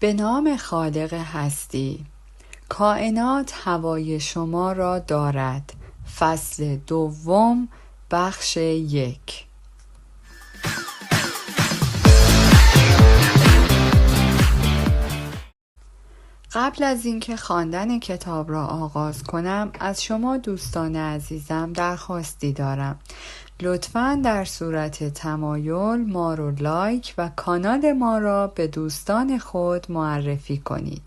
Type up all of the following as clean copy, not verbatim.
به نام خالق هستی. کائنات هوای شما را دارد. فصل دوم، بخش 1. قبل از اینکه خواندن کتاب را آغاز کنم، از شما دوستان عزیزم درخواستی دارم. لطفاً در صورت تمایل ما رو لایک و کانال ما را به دوستان خود معرفی کنید.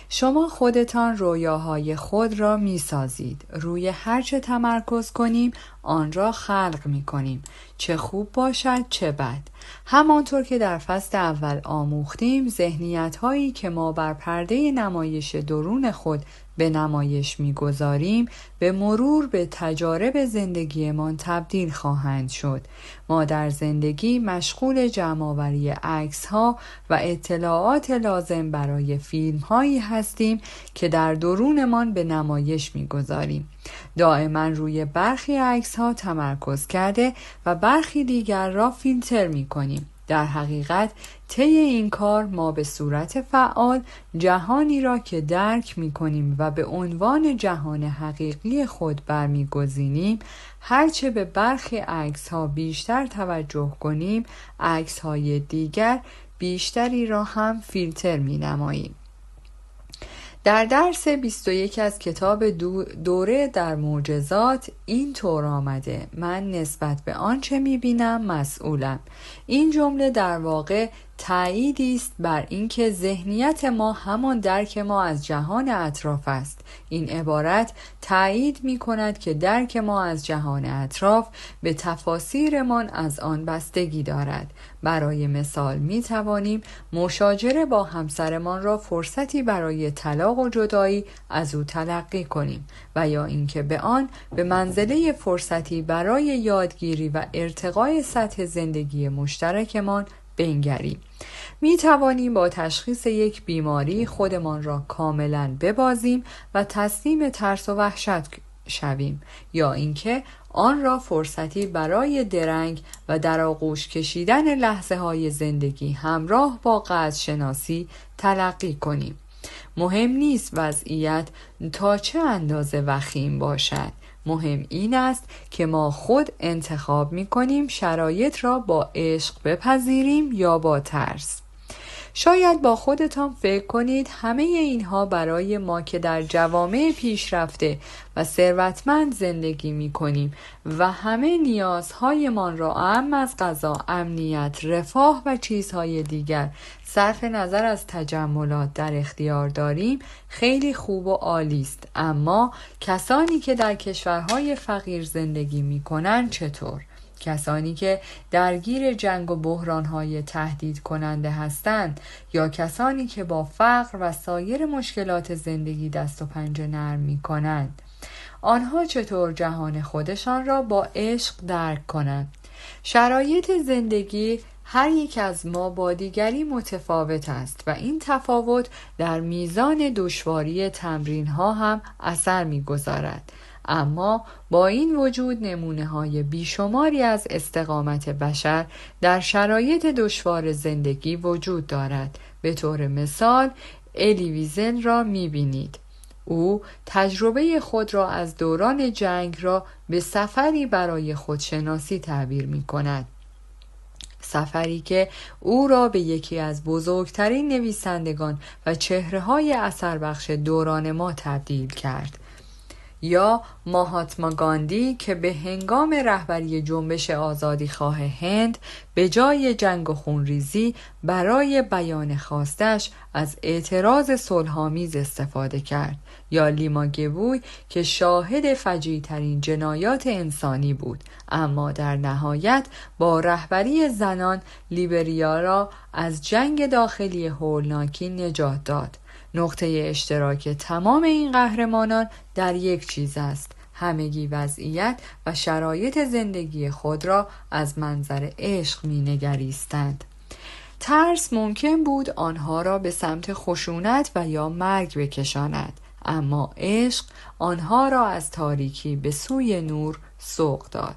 شما خودتان رویاهای خود را می سازید. روی هر چه تمرکز کنیم آن را خلق می کنیم، چه خوب باشد چه بد. همانطور که در فصل اول آموختیم، ذهنیت هایی که ما بر پرده نمایش درون خود به نمایش می‌گذاریم به مرور به تجارب زندگیمان تبدیل خواهند شد. ما در زندگی مشغول جمع‌آوری عکس‌ها و اطلاعات لازم برای فیلم‌هایی هستیم که در درونمان به نمایش می‌گذاریم. دائما روی برخی عکس‌ها تمرکز کرده و برخی دیگر را فیلتر می‌کنیم. در حقیقت طی این کار ما به صورت فعال جهانی را که درک می‌کنیم و به عنوان جهان حقیقی خود برمی‌گزینیم، هرچه به برخی عکس‌ها بیشتر توجه کنیم، عکس‌های دیگر بیشتری را هم فیلتر می‌نماییم. در درس 21 از کتاب دوره در معجزات این طور آمده: من نسبت به آنچه می‌بینم مسئولم. این جمله در واقع تأییدی است بر اینکه ذهنیت ما همان درک ما از جهان اطراف است. این عبارت تأیید می‌کند که درک ما از جهان اطراف به تفاسیرمان از آن بستگی دارد. برای مثال می‌توانیم مشاجره با همسرمان را فرصتی برای طلاق و جدایی از او تلقی کنیم و یا اینکه به آن به منزله فرصتی برای یادگیری و ارتقای سطح زندگی مشترکمان بنگریم. می توانیم با تشخیص یک بیماری خودمان را کاملا ببازیم و تسلیم ترس و وحشت شویم، یا اینکه آن را فرصتی برای درنگ و در آغوش کشیدن لحظه های زندگی همراه با قدرشناسی تلقی کنیم. مهم نیست وضعیت تا چه اندازه وخیم باشد. مهم این است که ما خود انتخاب می‌کنیم شرایط را با عشق بپذیریم یا با ترس. شاید با خودتان فکر کنید همه اینها برای ما که در جوامع پیشرفته و ثروتمند زندگی می‌کنیم و همه نیازهایمان را اعم از غذا، امنیت، رفاه و چیزهای دیگر صرف نظر از تجملات در اختیار داریم خیلی خوب و عالی است. اما کسانی که در کشورهای فقیر زندگی می‌کنند چطور؟ کسانی که درگیر جنگ و بحران‌های تهدید کننده هستند، یا کسانی که با فقر و سایر مشکلات زندگی دست و پنجه نرم می‌کنند، آنها چطور جهان خودشان را با عشق درک کنند؟ شرایط زندگی هر یک از ما با دیگری متفاوت است و این تفاوت در میزان دشواری تمرین‌ها هم اثر می‌گذارد. اما با این وجود نمونه‌های بیشماری از استقامت بشر در شرایط دشوار زندگی وجود دارد. به طور مثال الی ویزل را می‌بینید. او تجربه خود را از دوران جنگ را به سفری برای خودشناسی تعبیر می‌کند. سفری که او را به یکی از بزرگترین نویسندگان و چهره‌های اثربخش دوران ما تبدیل کرد. یا ماهاتما گاندی که به هنگام رهبری جنبش آزادیخواه هند به جای جنگ و خونریزی برای بیان خواستش از اعتراض صلح‌آمیز استفاده کرد. یا لیما گوی که شاهد فجیع‌ترین جنایات انسانی بود، اما در نهایت با رهبری زنان لیبریا را از جنگ داخلی هولناکی نجات داد. نقطه اشتراک تمام این قهرمانان در یک چیز است: همگی وضعیت و شرایط زندگی خود را از منظر عشق می‌نگریستند. ترس ممکن بود آنها را به سمت خشونت و یا مرگ بکشاند، اما عشق آنها را از تاریکی به سوی نور سوق داد.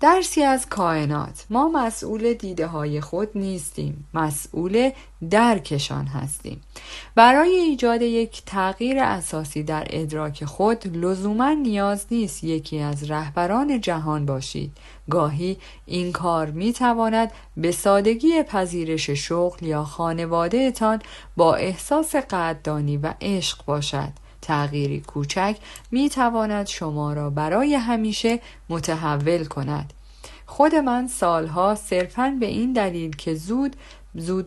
درسی از کائنات. ما مسئول دیده های خود نیستیم، مسئول درکشان هستیم. برای ایجاد یک تغییر اساسی در ادراک خود لزوما نیاز نیست یکی از رهبران جهان باشید. گاهی این کار می تواند به سادگی پذیرش شغل یا خانواده تان با احساس قدردانی و عشق باشد. تغییری کوچک می تواند شما را برای همیشه متحول کند. خود من سالها صرفاً به این دلیل که زود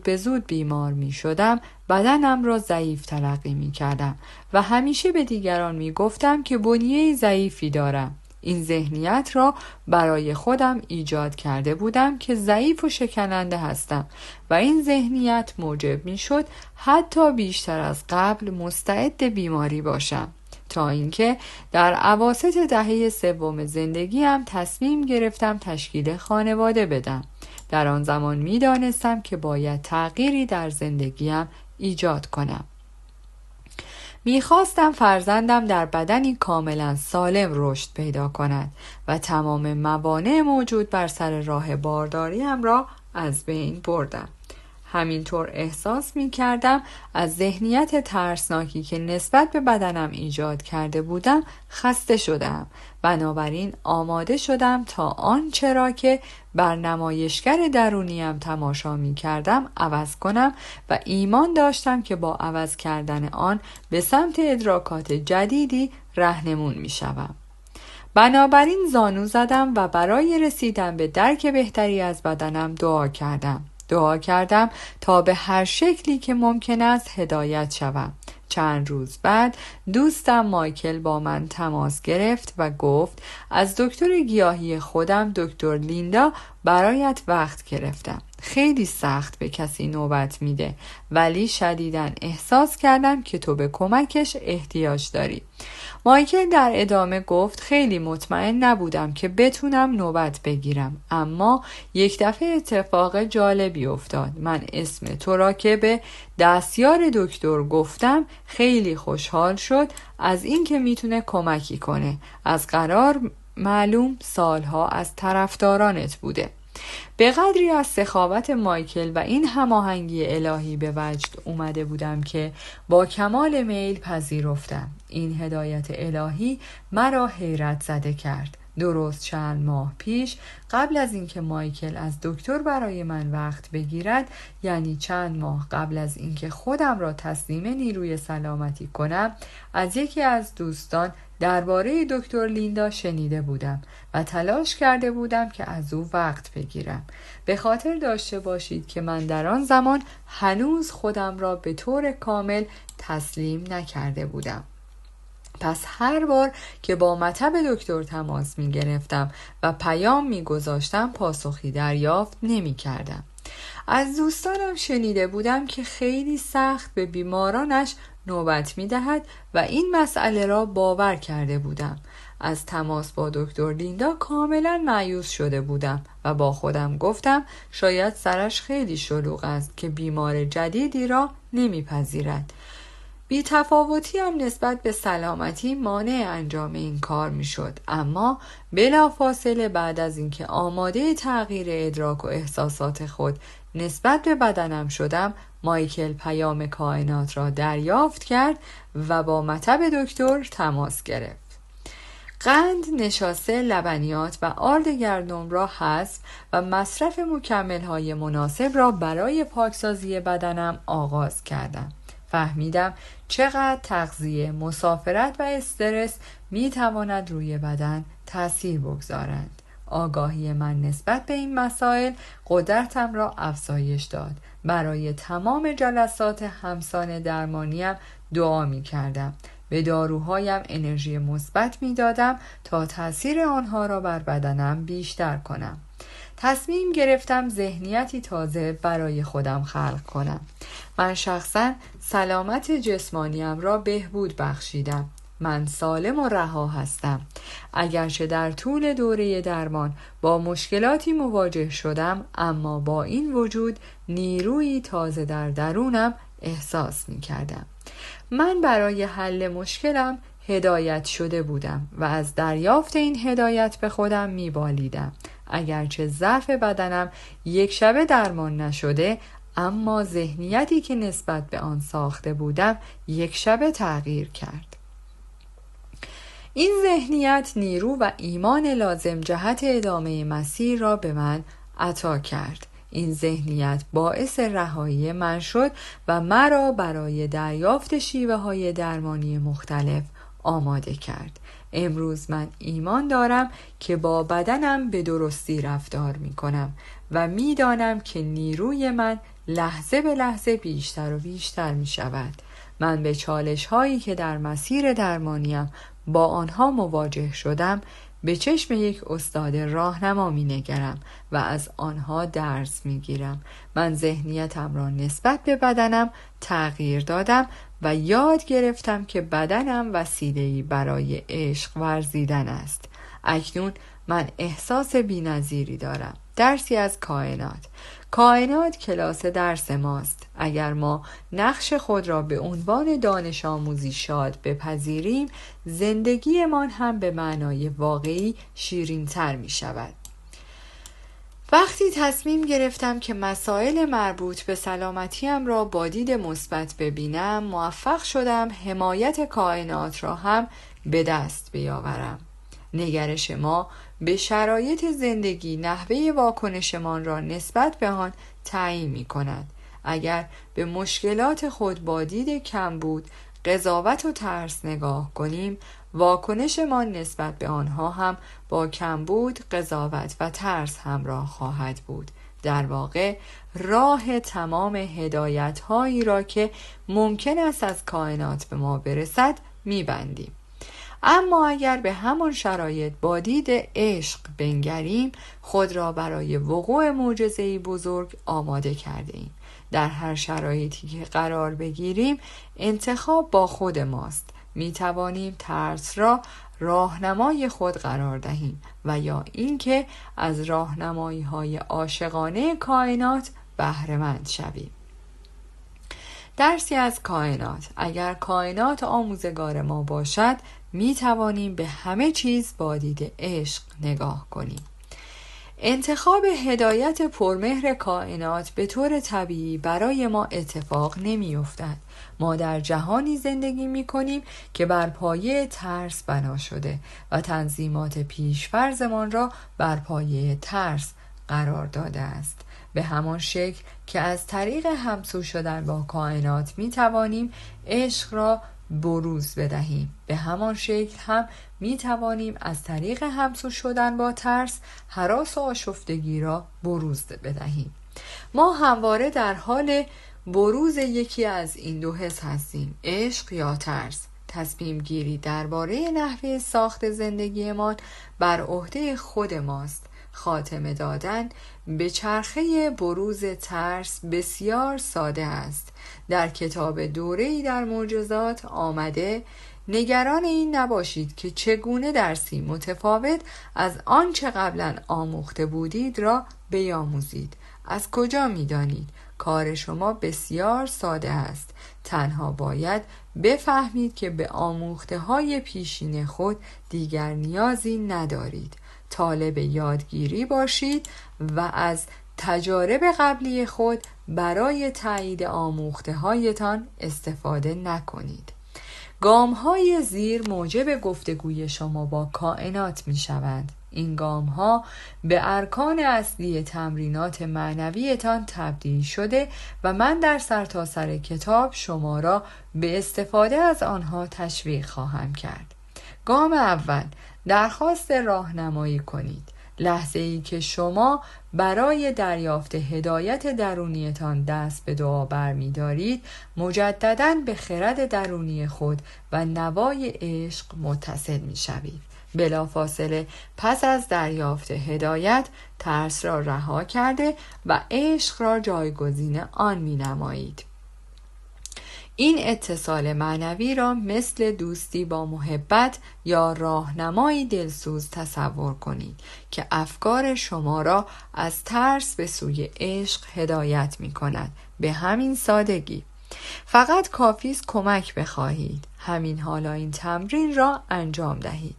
به زود بیمار می شدم بدنم را ضعیف تلقی می کردم و همیشه به دیگران می گفتم که بنیه ضعیفی دارم. این ذهنیت را برای خودم ایجاد کرده بودم که ضعیف و شکننده هستم و این ذهنیت موجب می شد حتی بیشتر از قبل مستعد بیماری باشم، تا اینکه در اواسط دهه سوم زندگیم تصمیم گرفتم تشکیل خانواده بدم. در آن زمان می دانستم که باید تغییری در زندگیم ایجاد کنم. می‌خواستم فرزندم در بدنی کاملا سالم رشد پیدا کند و تمام موانع موجود بر سر راه بارداریم را از بین بردم. همینطور احساس می‌کردم از ذهنیت ترسناکی که نسبت به بدنم ایجاد کرده بودم خسته شدم. بنابراین آماده شدم تا آنچه را که بر نمایشگر درونیم تماشا می‌کردم عوض کنم و ایمان داشتم که با عوض کردن آن به سمت ادراکات جدیدی راهنمون می‌شوم. بنابراین زانو زدم و برای رسیدن به درک بهتری از بدنم دعا کردم تا به هر شکلی که ممکن است هدایت شوم. چند روز بعد دوستم مایکل با من تماس گرفت و گفت از دکتر گیاهی خودم، دکتر لیندا، برایت وقت گرفتم. خیلی سخت به کسی نوبت میده، ولی شدیداً احساس کردم که تو به کمکش احتیاج داری. مایکل در ادامه گفت خیلی مطمئن نبودم که بتونم نوبت بگیرم، اما یک دفعه اتفاق جالبی افتاد. من اسم تو را که به دستیار دکتر گفتم خیلی خوشحال شد از اینکه میتونه کمکی کنه. از قرار معلوم سالها از طرفدارانت بوده. به قدری از سخاوت مایکل و این هماهنگی الهی به وجد اومده بودم که با کمال میل پذیرفتم. این هدایت الهی مرا حیرت زده کرد. درست چند ماه پیش، قبل از اینکه مایکل از دکتر برای من وقت بگیرد، یعنی چند ماه قبل از اینکه خودم را تسلیم نیروی سلامتی کنم، از یکی از دوستان درباره دکتر لیندا شنیده بودم و تلاش کرده بودم که از او وقت بگیرم. به خاطر داشته باشید که من در آن زمان هنوز خودم را به طور کامل تسلیم نکرده بودم. پس هر بار که با مطب دکتر تماس می گرفتم و پیام می گذاشتم پاسخی دریافت نمی کردم. از دوستانم شنیده بودم که خیلی سخت به بیمارانش نوبت می دهد و این مسئله را باور کرده بودم. از تماس با دکتر لیندا کاملا مایوس شده بودم و با خودم گفتم شاید سرش خیلی شلوغ است که بیمار جدیدی را نمیپذیرد. بی تفاوتی هم نسبت به سلامتی مانع انجام این کار می شد. اما بلافاصله بعد از اینکه آماده تغییر ادراک و احساسات خود نسبت به بدنم شدم، مایکل پیام کائنات را دریافت کرد و با مطب دکتر تماس گرفت. قند، نشاسته، لبنیات و آرد گندم را حذف و مصرف مکمل‌های مناسب را برای پاکسازی بدنم آغاز کردم. فهمیدم چقدر تغذیه، مسافرت و استرس می تواند روی بدن تأثیر بگذارند. آگاهی من نسبت به این مسائل قدرتم را افزایش داد. برای تمام جلسات همسان درمانیم دعا می کردم. به داروهایم انرژی مثبت می دادم تا تأثیر آنها را بر بدنم بیشتر کنم. تصمیم گرفتم ذهنیتی تازه برای خودم خلق کنم. من شخصا سلامت جسمانیم را بهبود بخشیدم. من سالم و رها هستم. اگرچه در طول دوره درمان با مشکلاتی مواجه شدم، اما با این وجود نیرویی تازه در درونم احساس می کردم. من برای حل مشکلم هدایت شده بودم و از دریافت این هدایت به خودم می بالیدم. اگرچه ضعف بدنم یک شبه درمان نشده، اما ذهنیتی که نسبت به آن ساخته بودم یک شبه تغییر کرد. این ذهنیت نیرو و ایمان لازم جهت ادامه مسیر را به من عطا کرد. این ذهنیت باعث رهایی من شد و مرا برای دریافت شیوه‌های درمانی مختلف آماده کرد. امروز من ایمان دارم که با بدنم به درستی رفتار می کنم و می دانم که نیروی من لحظه به لحظه بیشتر و بیشتر می شود. من به چالش هایی که در مسیر درمانیم با آنها مواجه شدم به چشم یک استاد راهنما می نگرم و از آنها درس می گیرم. من ذهنیتم را نسبت به بدنم تغییر دادم و یاد گرفتم که بدنم وسیله‌ای برای عشق ورزیدن است. اکنون من احساس بی‌نظیری دارم. درسی از کائنات. کائنات کلاس درس ماست. اگر ما نقش خود را به عنوان دانش آموزی شاد بپذیریم، زندگیمان هم به معنای واقعی شیرین تر می شود. وقتی تصمیم گرفتم که مسائل مربوط به سلامتیم را با دید مثبت ببینم، موفق شدم حمایت کائنات را هم به دست بیاورم. نگرش ما به شرایط زندگی نحوه واکنشمان را نسبت به آن تعیین می کند. اگر به مشکلات خود با دید کمبود، قضاوت و ترس نگاه کنیم، واکنشمان نسبت به آنها هم با کمبود، قضاوت و ترس همراه خواهد بود. در واقع راه تمام هدایت هایی را که ممکن است از کائنات به ما برسد می‌بندیم. اما اگر به همان شرایط با دید عشق بنگریم، خود را برای وقوع معجزه‌ای بزرگ آماده کرده ایم. در هر شرایطی که قرار بگیریم، انتخاب با خود ماست. می توانیم ترس را راهنمای خود قرار دهیم و یا اینکه از راهنمایی‌های عاشقانه کائنات بهره مند شویم. درسی از کائنات. اگر کائنات آموزگار ما باشد، می توانیم به همه چیز با دید عشق نگاه کنیم. انتخاب هدایت پرمهر کائنات به طور طبیعی برای ما اتفاق نمی افتد. ما در جهانی زندگی می کنیم که بر پایه ترس بنا شده و تنظیمات پیشفرضمان را بر پایه ترس قرار داده است. به همان شکل که از طریق همسو شدن با کائنات می توانیم عشق را بروز بدهیم، به همان شکل هم می توانیم از طریق همسو شدن با ترس هراس و آشفتگی را بروز بدهیم. ما همواره در حال بروز یکی از این دو حس هستیم، عشق یا ترس. تصمیم گیری درباره نحوه ساخت زندگیمان بر عهده خود ماست. خاتمه دادن به چرخه بروز ترس بسیار ساده است. در کتاب دوره‌ای در معجزات آمده نگران این نباشید که چگونه درسی متفاوت از آنچه قبلا آموخته بودید را بیاموزید. از کجا می‌دانید؟ کار شما بسیار ساده است. تنها باید بفهمید که به آموخته‌های پیشین خود دیگر نیازی ندارید. طالب یادگیری باشید و از تجارب قبلی خود برای تایید آموخته‌هایتان استفاده نکنید. گام‌های زیر موجب گفتگوی شما با کائنات می‌شوند. این گام‌ها به ارکان اصلی تمرینات معنویتان تبدیل شده و من در سرتاسر کتاب شما را به استفاده از آنها تشویق خواهم کرد. گام اول، درخواست راهنمایی کنید. لحظه‌ای که شما برای دریافت هدایت درونیتان دست به دعا برمی‌دارید، مجدداً به خرد درونی خود و نوای عشق متصل می‌شوید. بلافاصله پس از دریافت هدایت، ترس را رها کرده و عشق را جایگزین آن می‌نمایید. این اتصال معنوی را مثل دوستی با محبت یا راهنمایی دلسوز تصور کنید که افکار شما را از ترس به سوی عشق هدایت می کند. به همین سادگی. فقط کافی است کمک بخواهید. همین حالا این تمرین را انجام دهید.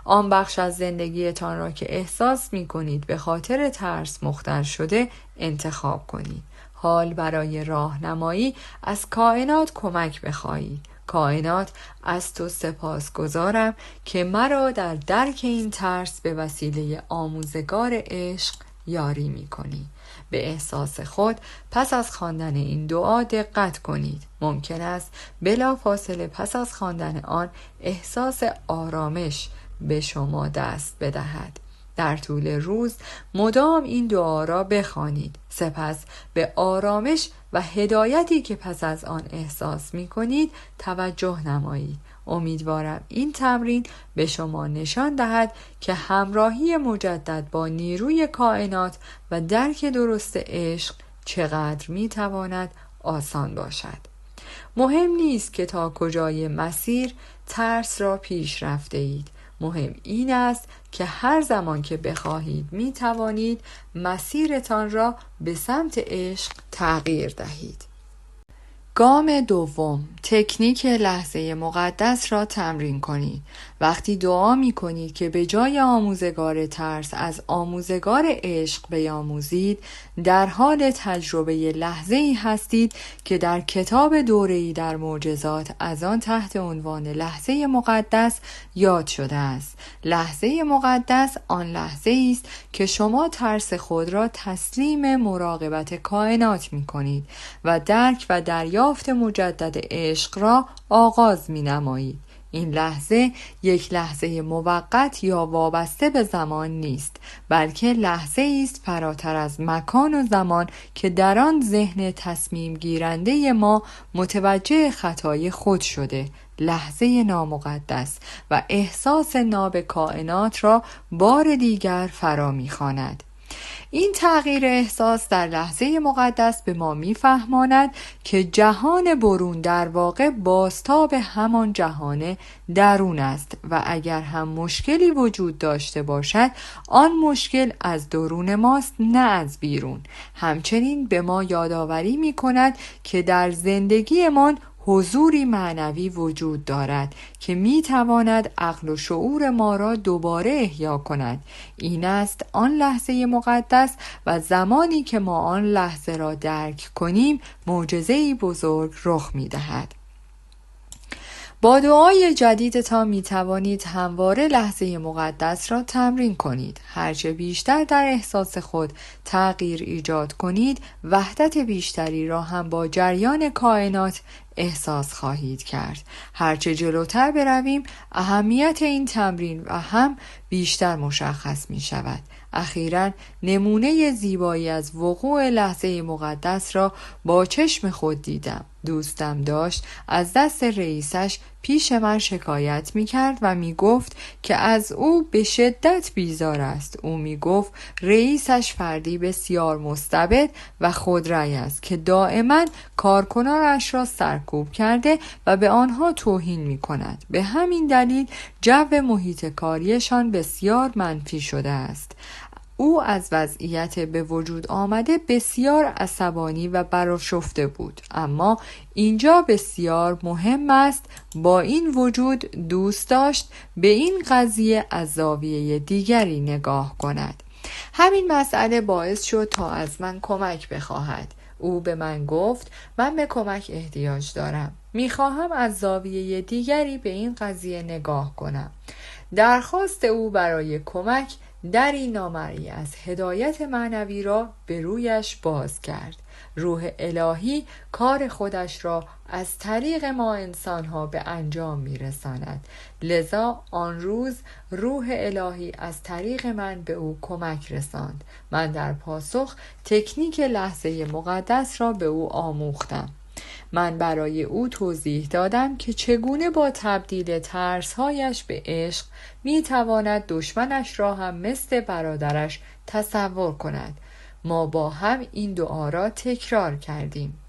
آن بخش از زندگیتان را که احساس می کنید به خاطر ترس مختل شده انتخاب کنید. حال برای راهنمایی از کائنات کمک بخواهید. کائنات، از تو سپاسگزارم که مرا در درک این ترس به وسیله آموزگار عشق یاری می کنی. به احساس خود پس از خواندن این دعا دقت کنید. ممکن است بلافاصله پس از خواندن آن احساس آرامش به شما دست بدهد. در طول روز مدام این دعا را بخوانید. سپس به آرامش و هدایتی که پس از آن احساس می کنید توجه نمایید. امیدوارم این تمرین به شما نشان دهد که همراهی مجدد با نیروی کائنات و درک درست عشق چقدر می تواند آسان باشد. مهم نیست که تا کجای مسیر ترس را پیش رفته اید. مهم این است که هر زمان که بخواهید می توانید مسیرتان را به سمت عشق تغییر دهید. گام دوم، تکنیک لحظه مقدس را تمرین کنید. وقتی دعا می کنید که به جای آموزگار ترس از آموزگار عشق بیاموزید، در حال تجربه لحظه‌ای هستید که در کتاب دوره‌ای در معجزات از آن تحت عنوان لحظه مقدس یاد شده است. لحظه مقدس آن لحظه‌ای است که شما ترس خود را تسلیم مراقبت کائنات می کنید و درک و دریافت مجدد عشق را آغاز می نمایید. این لحظه یک لحظه موقت یا وابسته به زمان نیست، بلکه لحظه است فراتر از مکان و زمان که در آن ذهن تصمیم گیرنده ما متوجه خطای خود شده. لحظه نامقدس و احساس ناب کائنات را بار دیگر فرا می‌خواند. این تغییر احساس در لحظه مقدس به ما می‌فهماند که جهان برون در واقع بازتاب همان جهان درون است و اگر هم مشکلی وجود داشته باشد آن مشکل از درون ماست، نه از بیرون. همچنین به ما یادآوری می‌کند که در زندگیمان حضوری معنوی وجود دارد که می تواند عقل و شعور ما را دوباره احیا کند. این است آن لحظه مقدس و زمانی که ما آن لحظه را درک کنیم معجزه‌ای بزرگ رخ می دهد. با دعای جدیدتان می توانید همواره لحظه مقدس را تمرین کنید. هرچه بیشتر در احساس خود تغییر ایجاد کنید، وحدت بیشتری را هم با جریان کائنات احساس خواهید کرد. هرچه جلوتر برویم اهمیت این تمرین و هم بیشتر مشخص می شود. اخیراً نمونه زیبایی از وقوع لحظه مقدس را با چشم خود دیدم. دوستم داشت از دست رئیسش پیش من شکایت می کرد و می گفت که از او به شدت بیزار است. او می گفت رئیسش فردی بسیار مستبد و خودرأی است که دائما کارکنانش را سرکوب کرده و به آنها توهین می کند. به همین دلیل جو محیط کاریشان بسیار منفی شده است. او از وضعیت به وجود آمده بسیار عصبانی و برآشفته بود، اما اینجا بسیار مهم است با این وجود دوست داشت به این قضیه از زاویه دیگری نگاه کند. همین مسئله باعث شد تا از من کمک بخواهد. او به من گفت من به کمک احتیاج دارم. میخواهم از زاویه دیگری به این قضیه نگاه کنم. درخواست او برای کمک دری نامرئی از هدایت معنوی را به رویش باز کرد. روح الهی کار خودش را از طریق ما انسانها به انجام میرساند. لذا آن روز روح الهی از طریق من به او کمک رساند. من در پاسخ تکنیک لحظه مقدس را به او آموختم. من برای او توضیح دادم که چگونه با تبدیل ترسهایش به عشق میتواند دشمنش را هم مثل برادرش تصور کند. ما با هم این دعا را تکرار کردیم.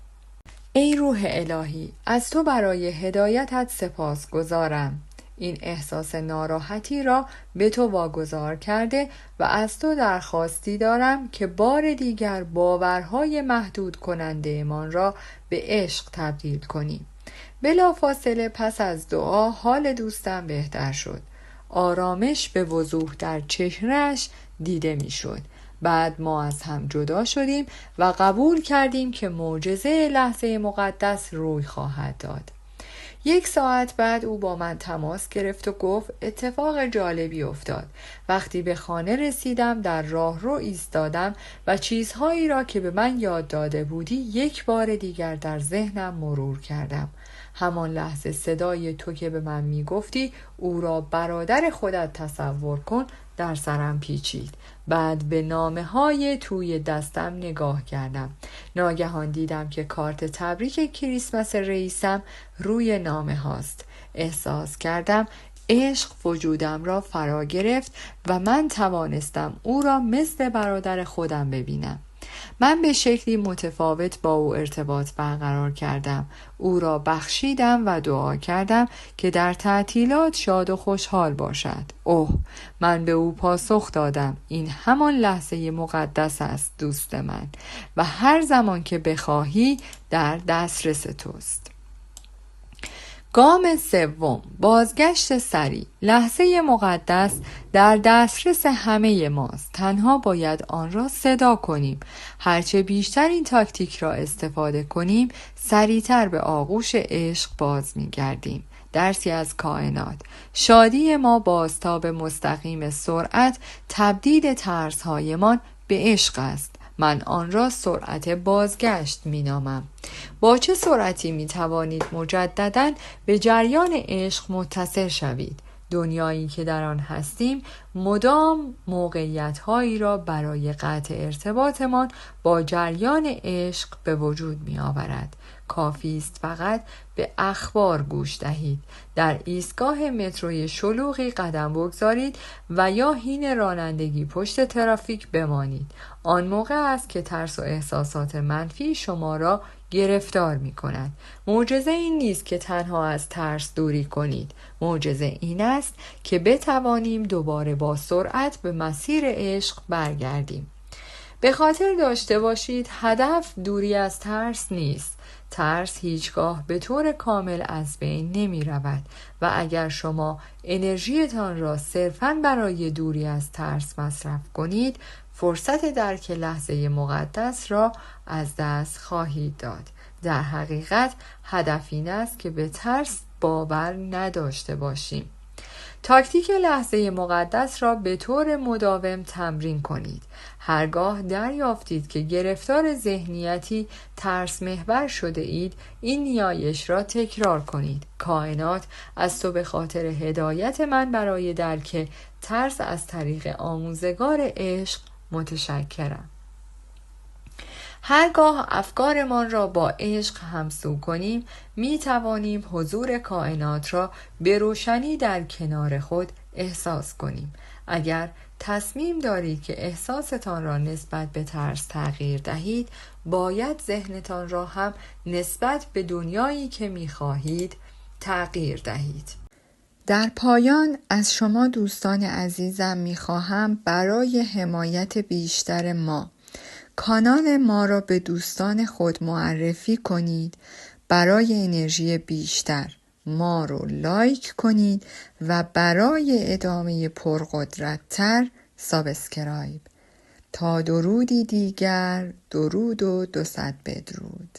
ای روح الهی، از تو برای هدایتت سپاسگزارم. این احساس ناراحتی را به تو واگذار کرده و از تو درخواستی دارم که بار دیگر باورهای محدود کننده ایمان را به عشق تبدیل کنی. بلافاصله پس از دعا حال دوستم بهتر شد. آرامش به وضوح در چهرهش دیده میشد. بعد ما از هم جدا شدیم و قبول کردیم که معجزه لحظه مقدس روی خواهد داد. 1 ساعت بعد او با من تماس گرفت و گفت اتفاق جالبی افتاد. وقتی به خانه رسیدم در راهرو ایستادم و چیزهایی را که به من یاد داده بودی 1 بار دیگر در ذهنم مرور کردم. همان لحظه صدای تو که به من میگفتی او را برادر خودت تصور کن در سرم پیچید. بعد به نامه‌های توی دستم نگاه کردم. ناگهان دیدم که کارت تبریک کریسمس رئیسم روی نامه هاست. احساس کردم عشق وجودم را فرا گرفت و من توانستم او را مثل برادر خودم ببینم. من به شکلی متفاوت با او ارتباط برقرار کردم. او را بخشیدم و دعا کردم که در تعطیلات شاد و خوشحال باشد. اوه، من به او پاسخ دادم این همان لحظه مقدس است دوست من و هر زمان که بخواهی در دسترس توست. گام 3، بازگشت سریع. لحظه مقدس در دسترس همه ماست. تنها باید آن را صدا کنیم. هرچه بیشتر این تاکتیک را استفاده کنیم، سریعتر به آغوش عشق باز می‌گردیم. درسی از کائنات. شادی ما بازتاب مستقیم سرعت تبدیل ترس‌هایمان به عشق است. من آن را سرعت بازگشت می نامم. با چه سرعتی می توانید مجدداً به جریان عشق متصل شوید؟ دنیایی که در آن هستیم مدام موقعیت‌هایی را برای قطع ارتباطمان با جریان عشق به وجود می آورد. کافی است فقط به اخبار گوش دهید، در ایستگاه متروی شلوغی قدم بگذارید و یا حین رانندگی پشت ترافیک بمانید. آن موقع است که ترس و احساسات منفی شما را گرفتار می کند. معجزه این نیست که تنها از ترس دوری کنید. معجزه این است که بتوانیم دوباره با سرعت به مسیر عشق برگردیم. به خاطر داشته باشید هدف دوری از ترس نیست. ترس هیچگاه به طور کامل از بین نمی رود و اگر شما انرژیتان را صرفاً برای دوری از ترس مصرف کنید، فرصت درک لحظه مقدس را از دست خواهید داد. در حقیقت هدف این است که به ترس باور نداشته باشیم. تاکتیک لحظه مقدس را به طور مداوم تمرین کنید. هرگاه دریافتید که گرفتار ذهنیتی ترس محور شده اید، این نیایش را تکرار کنید. کائنات از تو به خاطر هدایت من برای درک ترس از طریق آموزگار عشق متشکرم. هرگاه افکارمان را با عشق همسو کنیم، می توانیم حضور کائنات را به روشنی در کنار خود احساس کنیم. اگر تصمیم دارید که احساستان را نسبت به ترس تغییر دهید، باید ذهنتان را هم نسبت به دنیایی که می خواهید تغییر دهید. در پایان از شما دوستان عزیزم می خواهم برای حمایت بیشتر ما کانال ما را به دوستان خود معرفی کنید. برای انرژی بیشتر ما رو لایک کنید و برای ادامه پرقدرت‌تر سابسکرایب. تا درودی دیگر، درود و 200 بدرود.